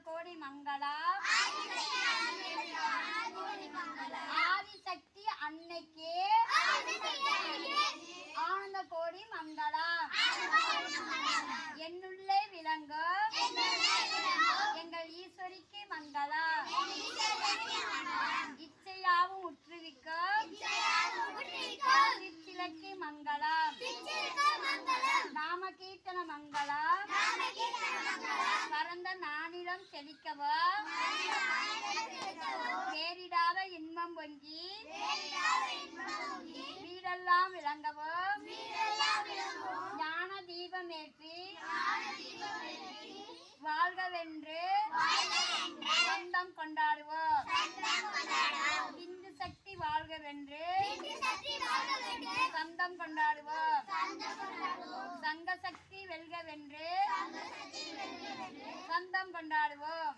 கோடி மங்களா ஆதிசக்தி அன்னைக்கு ஆனந்த கோடி மங்களா என்னுள்ளே விளங்கும் எங்கள் ஈஸ்வரிக்கு மங்களா இச்சையாவும் உற்றுவிக்கும் சிற்சிலைக்கு மங்களா நாம கீர்த்தன மங்களா பரந்த நானிலம் செழிக்கவும் பேரிடாத இன்பம் பொங்கி வீடெல்லாம் விளங்கவும் ஞான தீபமேற்றி வாழ்கவென்று சொந்தம் கொண்டாடுவோம் இந்து சக்தி வாழ்கவென்று சொந்தம் கொண்டாடுவோம் சங்க சக்தி வெல்கவென்று சொந்தம் கொண்டாடுவோம்